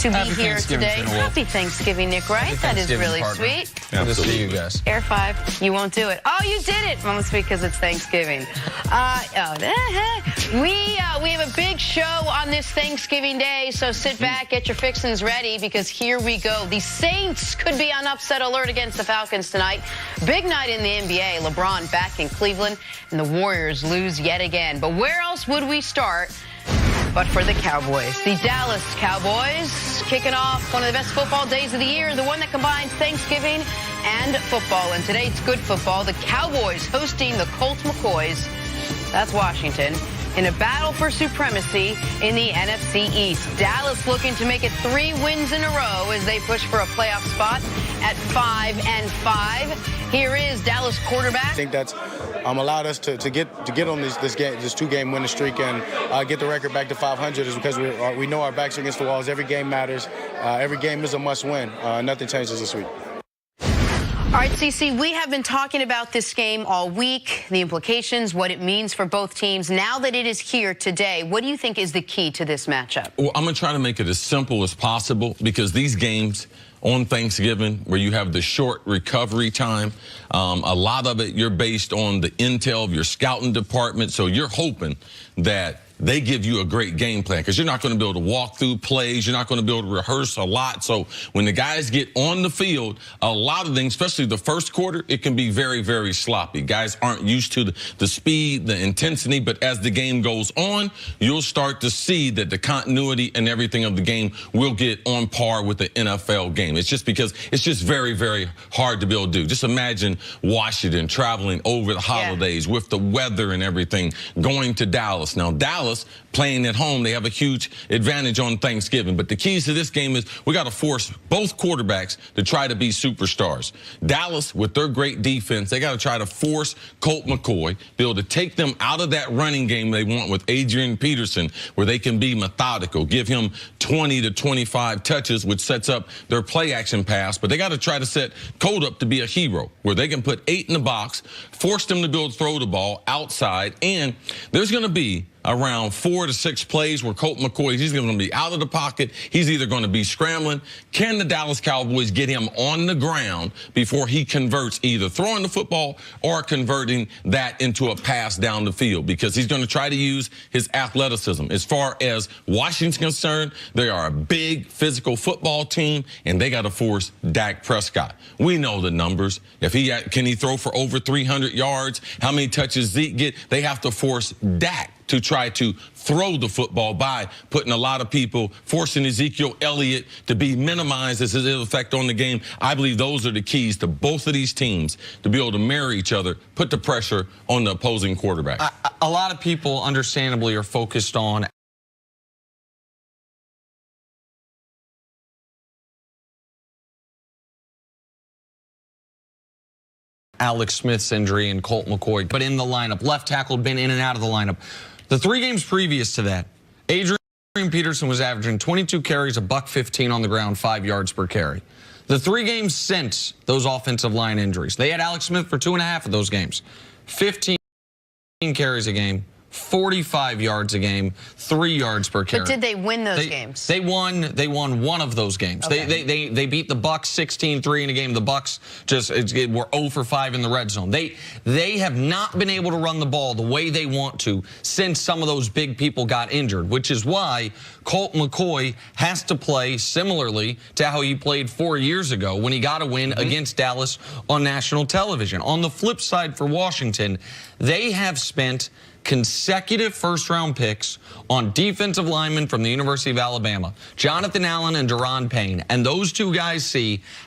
to be here today. Happy Thanksgiving, Nick, right? That is really sweet. Good to see you guys. Air 5, you won't do it. Oh, you did it. Must be because it's Thanksgiving. We have a big show on this Thanksgiving Day, so sit back, get your fixins ready, because here we go. The Saints could be on upset alert against the Falcons tonight. Big night in the NBA. LeBron back in Cleveland, and the Warriors lose yet again. But where else would we start but for the Cowboys? The Dallas Cowboys kicking off one of the best football days of the year, the one that combines Thanksgiving and football. And today it's good football. The Cowboys hosting the Colt McCoys, that's Washington, in a battle for supremacy in the NFC East. Dallas looking to make it 3 wins in a row as they push for a playoff spot at 5-5. Here is Dallas quarterback. I think that's allowed us to get on this 2-game winning streak and get the record back to 500 is because we know our backs are against the walls. Every game matters. Every game is a must-win. Nothing changes this week. All right, CC, we have been talking about this game all week, the implications, what it means for both teams. Now that it is here today, what do you think is the key to this matchup? Well, I'm going to try to make it as simple as possible, because these games on Thanksgiving, where you have the short recovery time, a lot of it you're based on the intel of your scouting department, so you're hoping that they give you a great game plan, because you're not going to be able to walk through plays. You're not going to be able to rehearse a lot. So when the guys get on the field, a lot of things, especially the first quarter, it can be very, very sloppy. Guys aren't used to the speed, the intensity. But as the game goes on, you'll start to see that the continuity and everything of the game will get on par with the NFL game. It's just because it's just very, very hard to be able to do. Just imagine Washington traveling over the holidays with the weather and everything, going to Dallas. Now, Dallas playing at home, they have a huge advantage on Thanksgiving. But the keys to this game is we got to force both quarterbacks to try to be superstars. Dallas, with their great defense, they got to try to force Colt McCoy, be able to take them out of that running game they want with Adrian Peterson, where they can be methodical, give him 20 to 25 touches, which sets up their play action pass. But they got to try to set Colt up to be a hero, where they can put 8 in the box, force them to be able to throw the ball outside, and there's going to be around 4 to 6 plays where Colt McCoy, he's going to be out of the pocket. He's either going to be scrambling. Can the Dallas Cowboys get him on the ground before he converts, either throwing the football or converting that into a pass down the field? Because he's going to try to use his athleticism. As far as Washington's concerned, they are a big physical football team, and they got to force Dak Prescott. We know the numbers. If can he throw for over 300 yards? How many touches Zeke get? They have to force Dak to try to throw the football by putting a lot of people, forcing Ezekiel Elliott to be minimized as his effect on the game. I believe those are the keys to both of these teams to be able to marry each other, put the pressure on the opposing quarterback. A lot of people, understandably, are focused on Alex Smith's injury and Colt McCoy, but in the lineup. Left tackle had been in and out of the lineup. The 3 games previous to that, Adrian Peterson was averaging 22 carries, $115 on the ground, 5 yards per carry. The 3 games since those offensive line injuries, they had Alex Smith for 2.5 of those games. 15 carries a game, 45 yards a game, 3 yards per carry. But did they win those games? They won one of those games. Okay. They beat the Bucks 16-3 in a game. The Bucks just were 0 for 5 in the red zone. They have not been able to run the ball the way they want to since some of those big people got injured, which is why Colt McCoy has to play similarly to how he played 4 years ago when he got a win against Dallas on national television. On the flip side for Washington, they have spent consecutive first-round picks on defensive linemen from the University of Alabama, Jonathan Allen and Deron Payne. And those 2 guys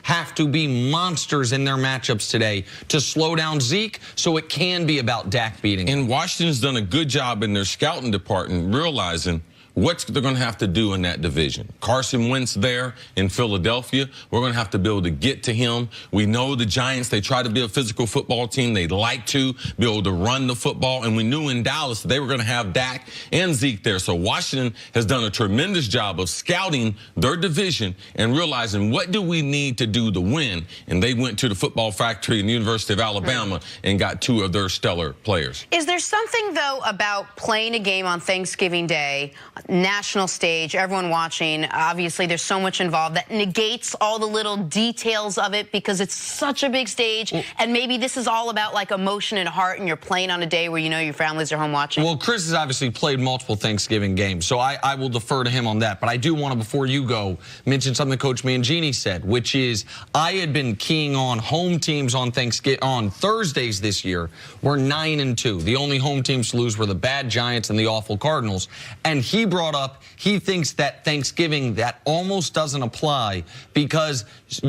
have to be monsters in their matchups today to slow down Zeke, so it can be about Dak beating him. And Washington's done a good job in their scouting department realizing what they're going to have to do in that division. Carson Wentz there in Philadelphia, we're going to have to be able to get to him. We know the Giants, they try to be a physical football team. They like to be able to run the football. And we knew in Dallas that they were going to have Dak and Zeke there. So Washington has done a tremendous job of scouting their division and realizing what do we need to do to win. And they went to the football factory in the University of Alabama and got 2 of their stellar players. Is there something, though, about playing a game on Thanksgiving Day national stage, everyone watching. Obviously, there's so much involved that negates all the little details of it because it's such a big stage. And maybe this is all about like emotion and heart, and you're playing on a day where you know your families are home watching. Well, Chris has obviously played multiple Thanksgiving games, so I will defer to him on that. But I do want to, before you go, mention something Coach Mangini said, which is I had been keying on home teams on Thursdays this year. We're 9-2. The only home teams to lose were the bad Giants and the awful Cardinals. And he brought up he thinks that Thanksgiving, that almost doesn't apply because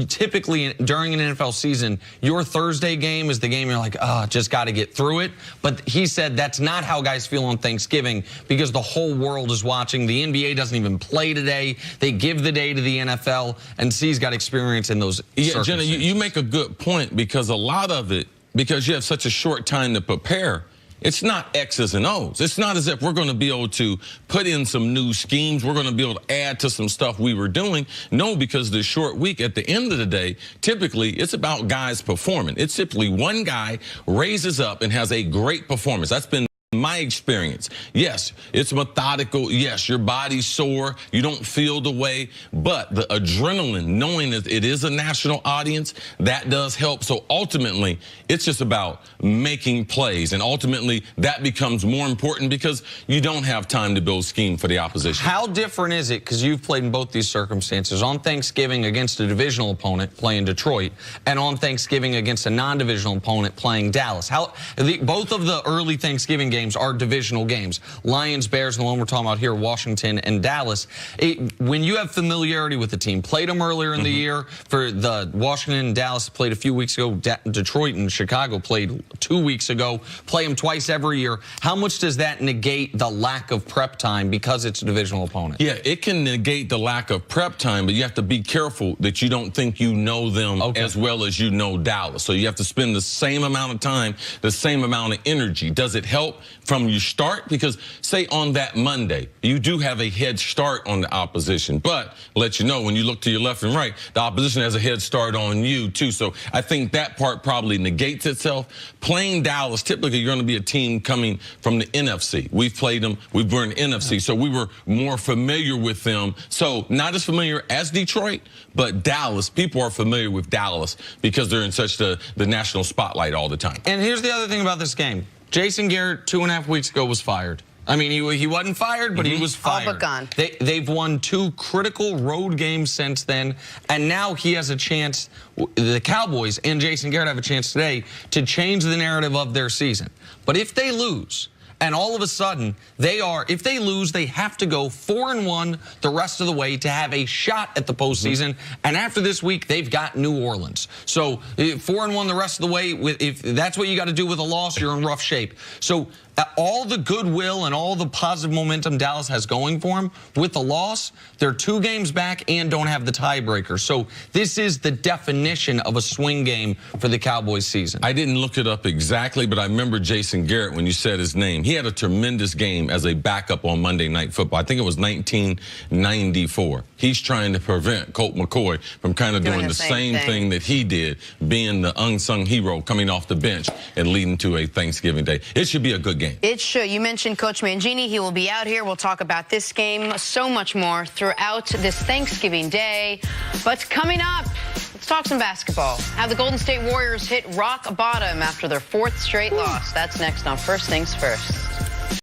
typically during an NFL season, your Thursday game is the game you're like, just got to get through it. But he said that's not how guys feel on Thanksgiving because the whole world is watching. The NBA doesn't even play today. They give the day to the NFL, and C's got experience in those circumstances. Jenna, you make a good point because a lot of it, because you have such a short time to prepare, it's not X's and O's. It's not as if we're going to be able to put in some new schemes. We're going to be able to add to some stuff we were doing. No, because the short week, at the end of the day, typically it's about guys performing. It's simply one guy raises up and has a great performance. That's been my experience. Yes, it's methodical. Yes, your body's sore. You don't feel the way, but the adrenaline, knowing that it is a national audience, that does help. So ultimately, it's just about making plays, and ultimately that becomes more important because you don't have time to build scheme for the opposition. How different is it, because you've played in both these circumstances, on Thanksgiving against a divisional opponent playing Detroit and on Thanksgiving against a non-divisional opponent playing Dallas? Both of the early Thanksgiving games are divisional games. Lions, Bears, and the one we're talking about here, Washington and Dallas. When you have familiarity with the team, played them earlier in the year. For the Washington and Dallas played a few weeks ago. Detroit and Chicago played 2 weeks ago. Play them twice every year. How much does that negate the lack of prep time because it's a divisional opponent? Yeah, it can negate the lack of prep time, but you have to be careful that you don't think you know them as well as you know Dallas. So you have to spend the same amount of time, the same amount of energy. Does it help from your start? Because say on that Monday, you do have a head start on the opposition, but let you know when you look to your left and right, the opposition has a head start on you too. So I think that part probably negates itself. Playing Dallas, typically you're going to be a team coming from the NFC. We've played them. We've been in the NFC, so we were more familiar with them. So not as familiar as Detroit, but Dallas, people are familiar with Dallas because they're in such the national spotlight all the time. And here's the other thing about this game. Jason Garrett 2.5 weeks ago was fired. I mean, he wasn't fired, but he was fired. All but gone. They've won 2 critical road games since then, and now he has a chance, the Cowboys and Jason Garrett have a chance today to change the narrative of their season. But if they lose, and all of a sudden, if they lose, they have to go 4-1 the rest of the way to have a shot at the postseason. And after this week, they've got New Orleans. So 4-1 the rest of the way, if that's what you got to do with a loss, you're in rough shape. So all the goodwill and all the positive momentum Dallas has going for them, with the loss, they're 2 games back and don't have the tiebreaker. So this is the definition of a swing game for the Cowboys season. I didn't look it up exactly, but I remember Jason Garrett when you said his name. He had a tremendous game as a backup on Monday Night Football. I think it was 1994. He's trying to prevent Colt McCoy from kind of doing the same thing that he did, being the unsung hero coming off the bench and leading to a Thanksgiving Day. It should be a good game. It should. You mentioned Coach Mangini. He will be out here. We'll talk about this game, so much more throughout this Thanksgiving Day. But coming up, let's talk some basketball. How the Golden State Warriors hit rock bottom after their 4th straight loss. That's next on First Things First.